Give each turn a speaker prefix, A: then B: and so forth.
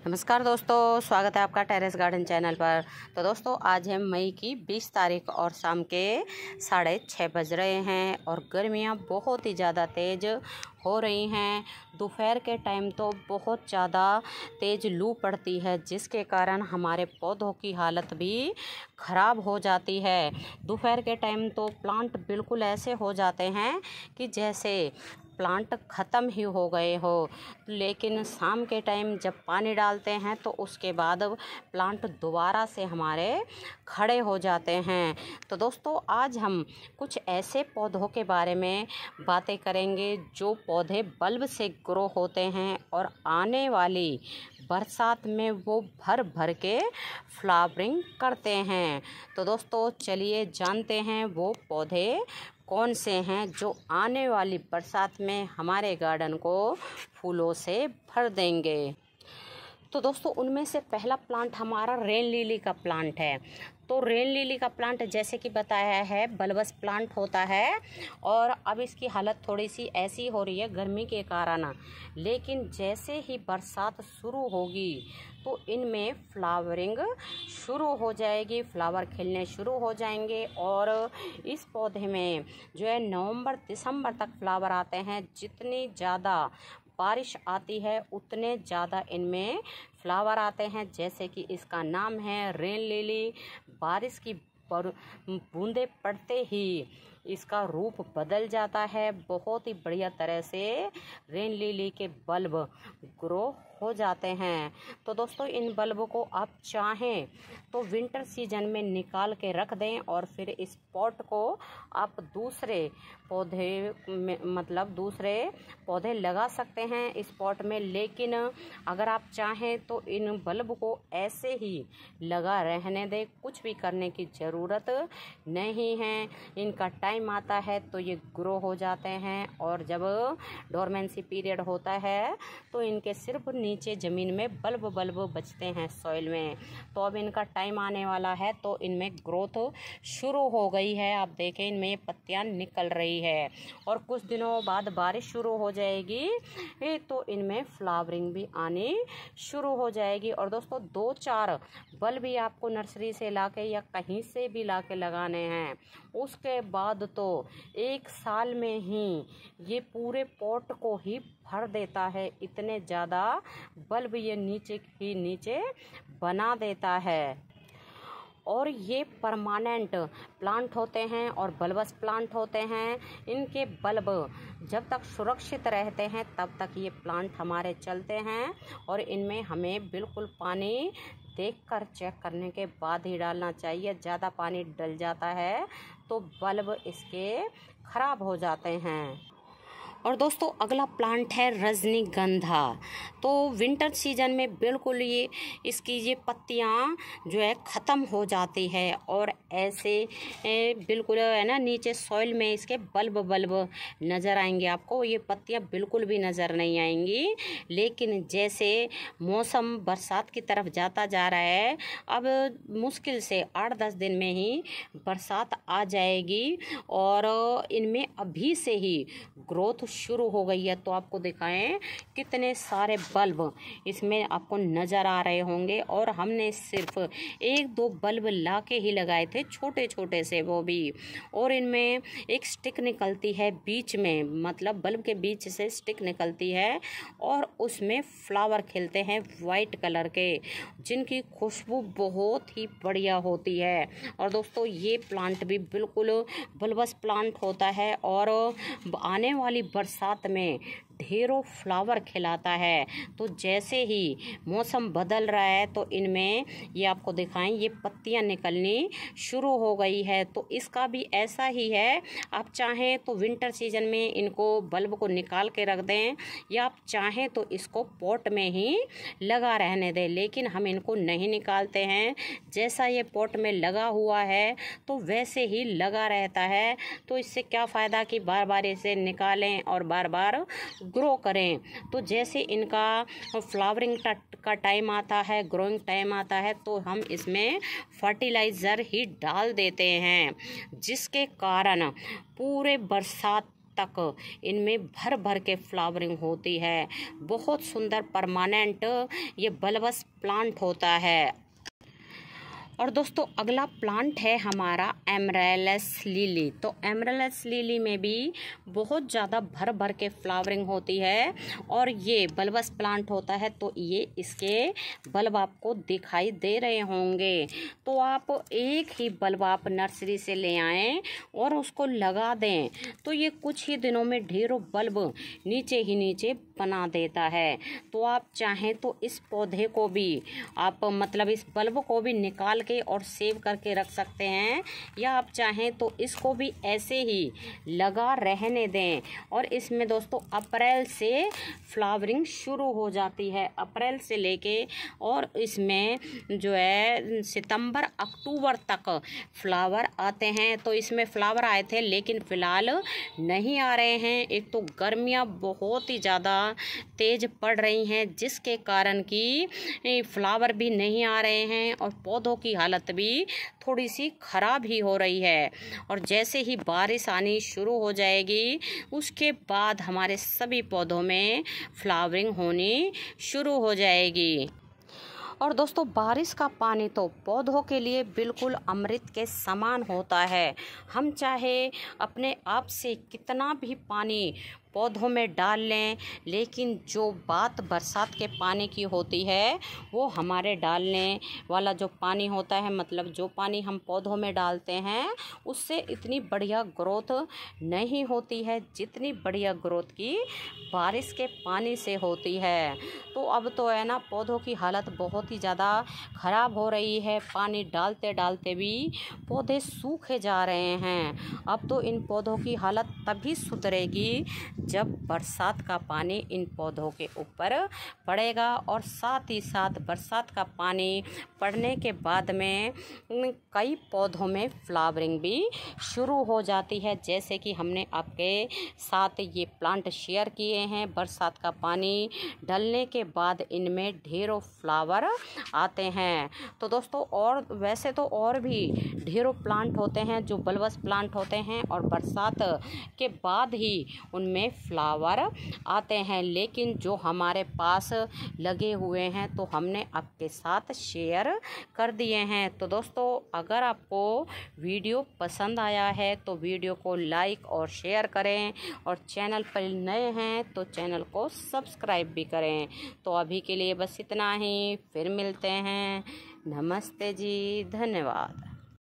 A: नमस्कार दोस्तों, स्वागत है आपका टेरेस गार्डन चैनल पर। तो दोस्तों, आज है मई की 20 तारीख और शाम के 6:30 बज रहे हैं और गर्मियां बहुत ही ज़्यादा तेज़ हो रही हैं। दोपहर के टाइम तो बहुत ज़्यादा तेज़ लू पड़ती है, जिसके कारण हमारे पौधों की हालत भी ख़राब हो जाती है। दोपहर के टाइम तो प्लांट बिल्कुल ऐसे हो जाते हैं कि जैसे प्लांट ख़त्म ही हो गए हो, लेकिन शाम के टाइम जब पानी डालते हैं तो उसके बाद प्लांट दोबारा से हमारे खड़े हो जाते हैं। तो दोस्तों, आज हम कुछ ऐसे पौधों के बारे में बातें करेंगे जो पौधे बल्ब से ग्रो होते हैं और आने वाली बरसात में वो भर भर के फ्लावरिंग करते हैं। तो दोस्तों, चलिए जानते हैं वो पौधे कौन से हैं जो आने वाली बरसात में हमारे गार्डन को फूलों से भर देंगे। तो दोस्तों, उनमें से पहला प्लांट हमारा रेन लिली का प्लांट है। तो रेन लिली का प्लांट जैसे कि बताया है बल्बस प्लांट होता है और अब इसकी हालत थोड़ी सी ऐसी हो रही है गर्मी के कारण, लेकिन जैसे ही बरसात शुरू होगी तो इनमें फ्लावरिंग शुरू हो जाएगी, फ्लावर खिलने शुरू हो जाएंगे और इस पौधे में जो है नवंबर दिसंबर तक फ्लावर आते हैं। जितनी ज़्यादा बारिश आती है उतने ज़्यादा इनमें फ्लावर आते हैं। जैसे कि इसका नाम है रेन लिली। बारिश की बूंदें पड़ते ही इसका रूप बदल जाता है। बहुत ही बढ़िया तरह से रेन लिली के बल्ब ग्रो हो जाते हैं। तो दोस्तों, इन बल्ब को आप चाहें तो विंटर सीजन में निकाल के रख दें और फिर इस पॉट को आप दूसरे पौधे में दूसरे पौधे लगा सकते हैं इस पॉट में। लेकिन अगर आप चाहें तो इन बल्ब को ऐसे ही लगा रहने दें, कुछ भी करने की ज़रूरत नहीं है। इनका टाइम आता है तो ये ग्रो हो जाते हैं और जब डोरमेंसी पीरियड होता है तो इनके सिर्फ नीचे ज़मीन में बल्ब बचते हैं सॉइल में। तो अब इनका टाइम आने वाला है तो इनमें ग्रोथ शुरू हो गई है। आप देखें, इनमें पत्तियां निकल रही है और कुछ दिनों बाद बारिश शुरू हो जाएगी तो इनमें फ्लावरिंग भी आनी शुरू हो जाएगी। और दोस्तों, 2-4 बल्ब भी आपको नर्सरी से लाके या कहीं से भी लाके लगाने हैं। उसके बाद तो 1 साल में ही ये पूरे पॉट को ही भर देता है। इतने ज़्यादा बल्ब ये नीचे ही नीचे बना देता है और ये परमानेंट प्लांट होते हैं और बल्बस प्लांट होते हैं। इनके बल्ब जब तक सुरक्षित रहते हैं तब तक ये प्लांट हमारे चलते हैं और इनमें हमें बिल्कुल पानी देखकर चेक करने के बाद ही डालना चाहिए। ज़्यादा पानी डल जाता है तो बल्ब इसके खराब हो जाते हैं। और दोस्तों, अगला प्लांट है रजनीगंधा। तो विंटर सीजन में बिल्कुल इसकी पत्तियां जो है ख़त्म हो जाती है और ऐसे बिल्कुल है ना नीचे सॉइल में इसके बल्ब नज़र आएंगे आपको। ये पत्तियां बिल्कुल भी नज़र नहीं आएंगी। लेकिन जैसे मौसम बरसात की तरफ जाता जा रहा है, अब मुश्किल से 8-10 दिन में ही बरसात आ जाएगी और इनमें अभी से ही ग्रोथ शुरू हो गई है। तो आपको दिखाएं कितने सारे बल्ब इसमें आपको नज़र आ रहे होंगे और हमने सिर्फ 1-2 बल्ब लाके ही लगाए थे, छोटे छोटे से वो भी। और इनमें एक स्टिक निकलती है बीच में, बल्ब के बीच से स्टिक निकलती है और उसमें फ्लावर खिलते हैं वाइट कलर के, जिनकी खुशबू बहुत ही बढ़िया होती है। और दोस्तों, ये प्लांट भी बिल्कुल बल्बस प्लांट होता है और आने वाली बरसात में ढेरों फ्लावर खिलाता है। तो जैसे ही मौसम बदल रहा है तो इनमें ये आपको दिखाएं, ये पत्तियां निकलनी शुरू हो गई है। तो इसका भी ऐसा ही है। आप चाहें तो विंटर सीजन में इनको बल्ब को निकाल के रख दें या आप चाहें तो इसको पॉट में ही लगा रहने दें, लेकिन हम इनको नहीं निकालते हैं। जैसा ये पॉट में लगा हुआ है तो वैसे ही लगा रहता है। तो इससे क्या फ़ायदा कि बार बार इसे निकालें और बार बार ग्रो करें। तो जैसे इनका फ्लावरिंग का टाइम आता है, ग्रोइंग टाइम आता है, तो हम इसमें फर्टिलाइज़र ही डाल देते हैं, जिसके कारण पूरे बरसात तक इनमें भर भर के फ्लावरिंग होती है। बहुत सुंदर परमानेंट ये बल्बस प्लांट होता है। और दोस्तों अगला प्लांट है हमारा एमरेलस लिली। तो एमरेलस लिली में भी बहुत ज़्यादा भर भर के फ्लावरिंग होती है और ये बल्बस प्लांट होता है। तो ये इसके बल्ब आपको दिखाई दे रहे होंगे। तो आप एक ही बल्ब आप नर्सरी से ले आएँ और उसको लगा दें तो ये कुछ ही दिनों में ढेरों बल्ब नीचे ही नीचे बना देता है। तो आप चाहें तो इस पौधे को भी आप मतलब इस बल्ब को भी निकाल के और सेव करके रख सकते हैं, या आप चाहें तो इसको भी ऐसे ही लगा रहने दें। और इसमें दोस्तों अप्रैल से फ्लावरिंग शुरू हो जाती है, अप्रैल से लेके और इसमें जो है सितंबर अक्टूबर तक फ्लावर आते हैं। तो इसमें फ्लावर आए थे लेकिन फ़िलहाल नहीं आ रहे हैं। एक तो गर्मियाँ बहुत ही ज़्यादा तेज़ पड़ रही हैं जिसके कारण कि फ्लावर भी नहीं आ रहे हैं और पौधों की हालत भी थोड़ी सी ख़राब ही हो रही है। और जैसे ही बारिश आनी शुरू हो जाएगी उसके बाद हमारे सभी पौधों में फ्लावरिंग होनी शुरू हो जाएगी। और दोस्तों बारिश का पानी तो पौधों के लिए बिल्कुल अमृत के समान होता है। हम चाहे अपने आप से कितना भी पानी पौधों में डाल लें, लेकिन जो बात बरसात के पानी की होती है वो हमारे डालने वाला जो पानी होता है, मतलब जो पानी हम पौधों में डालते हैं उससे इतनी बढ़िया ग्रोथ नहीं होती है जितनी बढ़िया ग्रोथ की बारिश के पानी से होती है। तो अब तो है ना पौधों की हालत बहुत ही ज़्यादा ख़राब हो रही है। पानी डालते डालते भी पौधे सूखे जा रहे हैं। अब तो इन पौधों की हालत तभी सुधरेगी जब बरसात का पानी इन पौधों के ऊपर पड़ेगा। और साथ ही साथ बरसात का पानी पड़ने के बाद में कई पौधों में फ्लावरिंग भी शुरू हो जाती है। जैसे कि हमने आपके साथ ये प्लांट शेयर किए हैं, बरसात का पानी डलने के बाद इनमें ढेरों फ्लावर आते हैं। तो दोस्तों और वैसे तो और भी ढेरों प्लांट होते हैं जो बल्बस प्लांट होते हैं और बरसात के बाद ही उनमें फ्लावर आते हैं, लेकिन जो हमारे पास लगे हुए हैं तो हमने आपके साथ शेयर कर दिए हैं। तो दोस्तों अगर आपको वीडियो पसंद आया है तो वीडियो को लाइक और शेयर करें और चैनल पर नए हैं तो चैनल को सब्सक्राइब भी करें। तो अभी के लिए बस इतना ही, फिर मिलते हैं। नमस्ते जी, धन्यवाद।